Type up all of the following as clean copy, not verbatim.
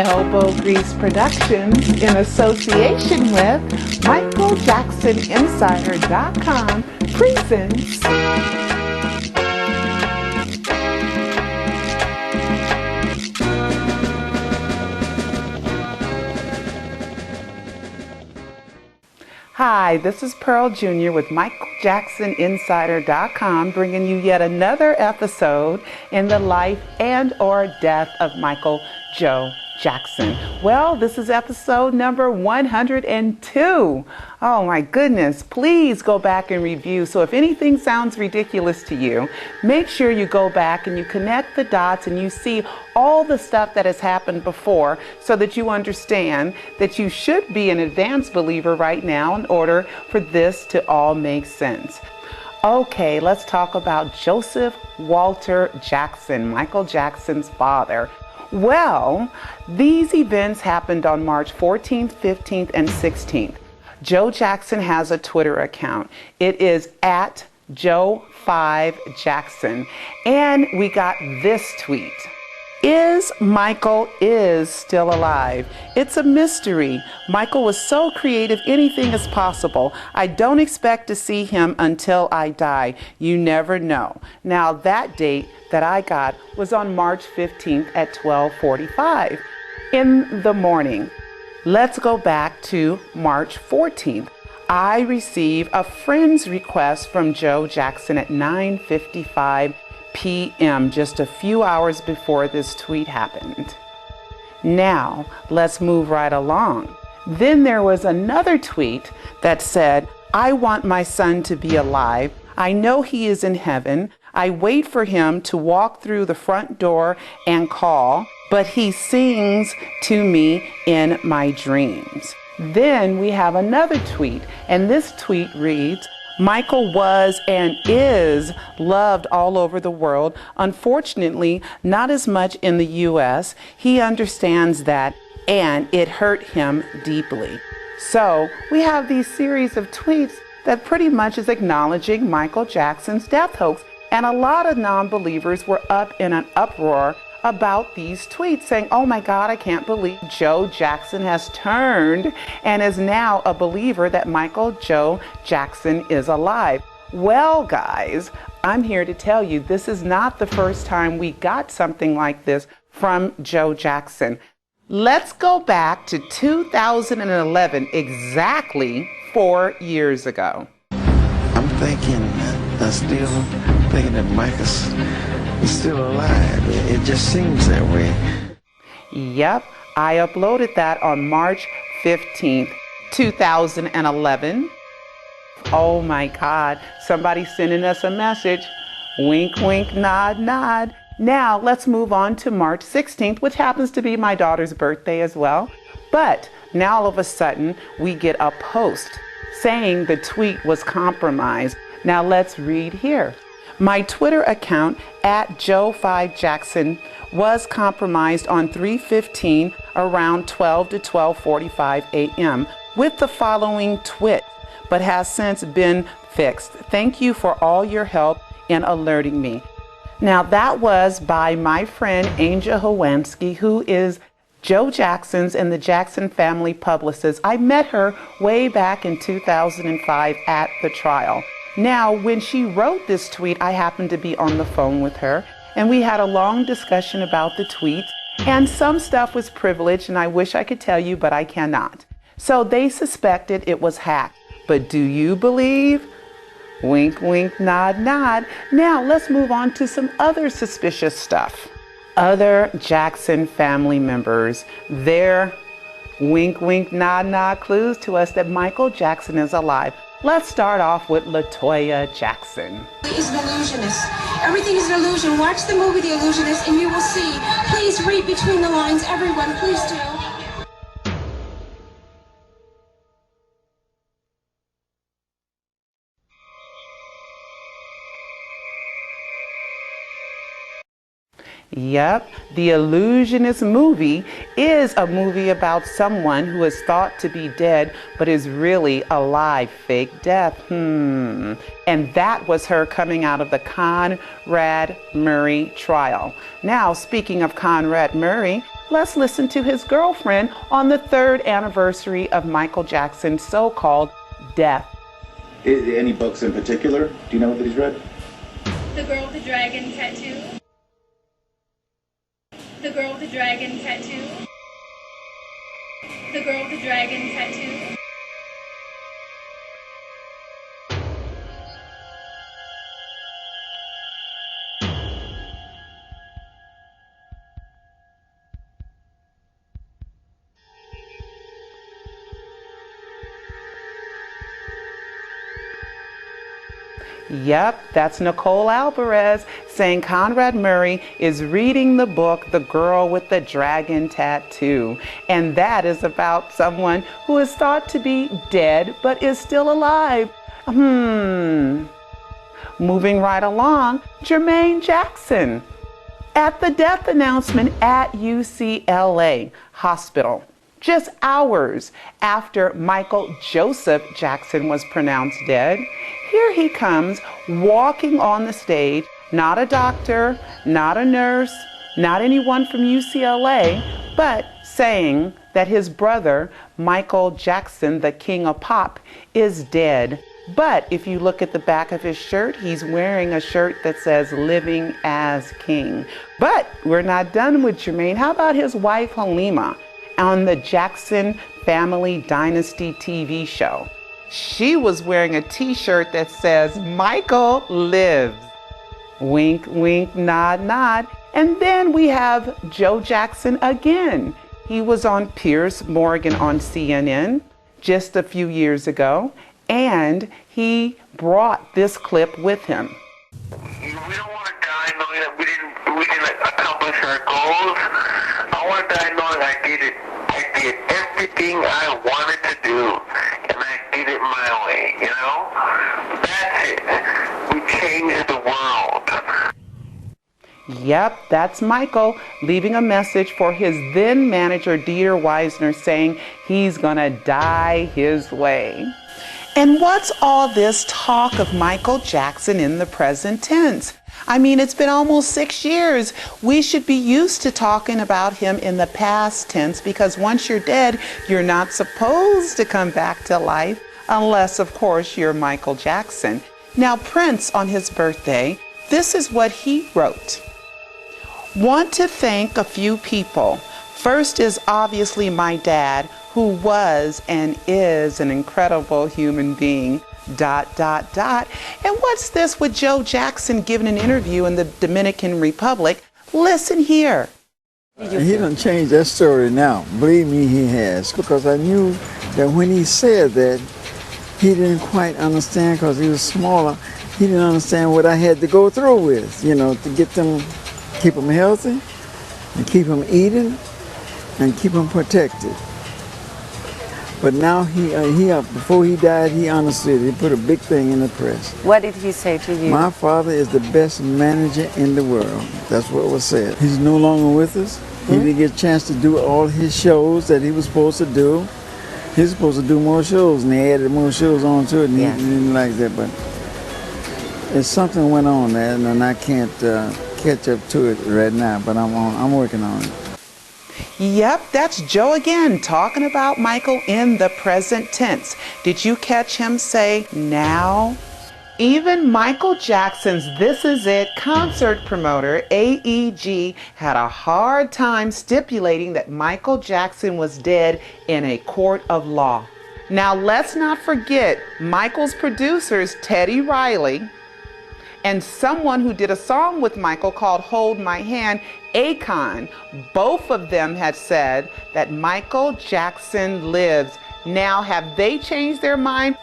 Elbow Grease Productions in association with MichaelJacksonInsider.com presents Hi, this is Pearl Jr. with MichaelJacksonInsider.com bringing you yet another episode in the life and or death of Michael Joe Jackson. Well, this is episode number 102. Oh my goodness, please go back and review. So if anything sounds ridiculous to you, make sure you go back and you connect the dots and you see all the stuff that has happened before so that you understand that you should be an advanced believer right now in order for this to all make sense. Okay, let's talk about Joseph Walter Jackson, Michael Jackson's father. Well, these events happened on March 14th, 15th, and 16th. Joe Jackson has a Twitter account. It is at Joe5Jackson. And we got this tweet. Is Michael still alive? It's a mystery. Michael was so creative, anything is possible. I don't expect to see him until I die. You never know. Now that date that I got was on March 15th at 12:45 in the morning. Let's go back to March 14th. I receive a friend's request from Joe Jackson at 9:55 p.m. just a few hours before this tweet happened. Now, let's move right along. Then there was another tweet that said, I want my son to be alive. I know he is in heaven. I wait for him to walk through the front door and call, but he sings to me in my dreams. Then we have another tweet, and this tweet reads, Michael was and is loved all over the world. Unfortunately, not as much in the U.S. He understands that, and it hurt him deeply. So we have these series of tweets that pretty much is acknowledging Michael Jackson's death hoax. And a lot of non-believers were up in an uproar about these tweets saying, oh my God, I can't believe Joe Jackson has turned and is now a believer that Michael Joe Jackson is alive. Well, guys, I'm here to tell you this is not the first time we got something like this from Joe Jackson. Let's go back to 2011, exactly 4 years ago. I'm thinking that Michael's still alive. It just seems that way. Yep, I uploaded that on March 15th, 2011. Oh my God, somebody's sending us a message. Wink, wink, nod, nod. Now let's move on to March 16th, which happens to be my daughter's birthday as well. But now all of a sudden we get a post saying the tweet was compromised. Now let's read here. My Twitter account at Joe5Jackson was compromised on 3/15 around 12 to 12:45 a.m. with the following twit, but has since been fixed. Thank you for all your help in alerting me. Now that was by my friend Angel Hawansky, who is Joe Jackson's and the Jackson family publicist. I met her way back in 2005 at the trial. Now, when she wrote this tweet, I happened to be on the phone with her, and we had a long discussion about the tweet, and some stuff was privileged, and I wish I could tell you, but I cannot. So they suspected it was hacked. But do you believe? Wink, wink, nod, nod. Now, let's move on to some other suspicious stuff. Other Jackson family members, their wink, wink, nod, nod clues to us that Michael Jackson is alive. Let's start off with Latoya Jackson. He's an illusionist. Everything is an illusion. Watch the movie The Illusionist and you will see. Please read between the lines, everyone. Please do. Yep, The Illusionist movie is a movie about someone who is thought to be dead but is really alive. Fake death. And that was her coming out of the Conrad Murray trial. Now, speaking of Conrad Murray, let's listen to his girlfriend on the 3rd anniversary of Michael Jackson's so-called death. Any books in particular? Do you know that he's read? The Girl with the Dragon Tattoo. The Girl with the Dragon Tattoo. The Girl with the Dragon Tattoo. Yep, that's Nicole Alvarez saying Conrad Murray is reading the book, The Girl with the Dragon Tattoo. And that is about someone who is thought to be dead but is still alive. Moving right along, Jermaine Jackson at the death announcement at UCLA Hospital, just hours after Michael Joseph Jackson was pronounced dead. Here he comes walking on the stage, not a doctor, not a nurse, not anyone from UCLA, but saying that his brother, Michael Jackson, the king of pop, is dead. But if you look at the back of his shirt, he's wearing a shirt that says living as king. But we're not done with Jermaine. How about his wife, Halima, on the Jackson Family Dynasty TV show? She was wearing a t-shirt that says, Michael lives. Wink, wink, nod, nod. And then we have Joe Jackson again. He was on Piers Morgan on CNN just a few years ago, and he brought this clip with him. We don't want to die knowing that we didn't accomplish our goals. I want to die knowing I did it. I did everything I wanted to do, and I did it my way, you know? That's it. We changed the world. Yep, that's Michael leaving a message for his then manager, Dieter Weisner, saying he's gonna die his way. And what's all this talk of Michael Jackson in the present tense? I mean, it's been almost 6 years. We should be used to talking about him in the past tense, because once you're dead, you're not supposed to come back to life, unless, of course, you're Michael Jackson. Now, Prince, on his birthday, this is what he wrote. Want to thank a few people. First is obviously my dad, who was and is an incredible human being, ... And what's this with Joe Jackson giving an interview in the Dominican Republic? Listen here. He done changed that story now. Believe me, he has. Because I knew that when he said that, he didn't quite understand, because he was smaller. He didn't understand what I had to go through with, you know, to get them, keep them healthy, and keep them eating, and keep them protected. But now before he died, he understood. He put a big thing in the press. What did he say to you? My father is the best manager in the world. That's what was said. He's no longer with us. He didn't get a chance to do all his shows that he was supposed to do. He was supposed to do more shows, and they added more shows on to it, and he didn't like that. But there's something went on there, and I can't catch up to it right now. But I'm working on it. Yep, that's Joe again, talking about Michael in the present tense. Did you catch him say now? Even Michael Jackson's This Is It concert promoter, AEG, had a hard time stipulating that Michael Jackson was dead in a court of law. Now, let's not forget Michael's producers, Teddy Riley, and someone who did a song with Michael called Hold My Hand, Akon. Both of them had said that Michael Jackson lives. Now, have they changed their mind?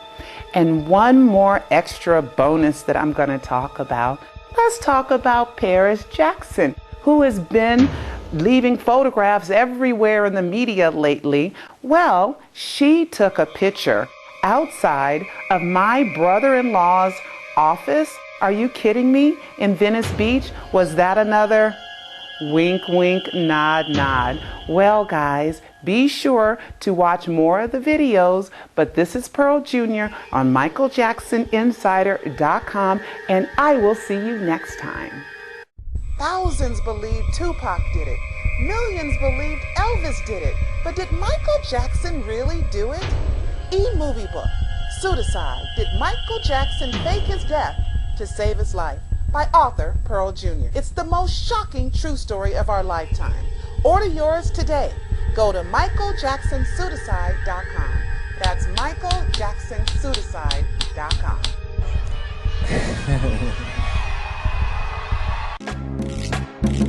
And one more extra bonus that I'm going to talk about. Let's talk about Paris Jackson, who has been leaving photographs everywhere in the media lately. Well, she took a picture outside of my brother-in-law's office. Are you kidding me? In Venice Beach? Was that another Wink, wink, nod, nod. Well, guys, be sure to watch more of the videos, but this is Pearl Jr. on MichaelJacksonInsider.com, and I will see you next time. Thousands believed Tupac did it. Millions believed Elvis did it. But did Michael Jackson really do it? E-movie book, Pseudocide, Did Michael Jackson Fake His Death to Save His Life? By author Pearl Jr. It's the most shocking true story of our lifetime. Order yours today. Go to MichaelJacksonPseudocide.com. That's MichaelJacksonPseudocide.com.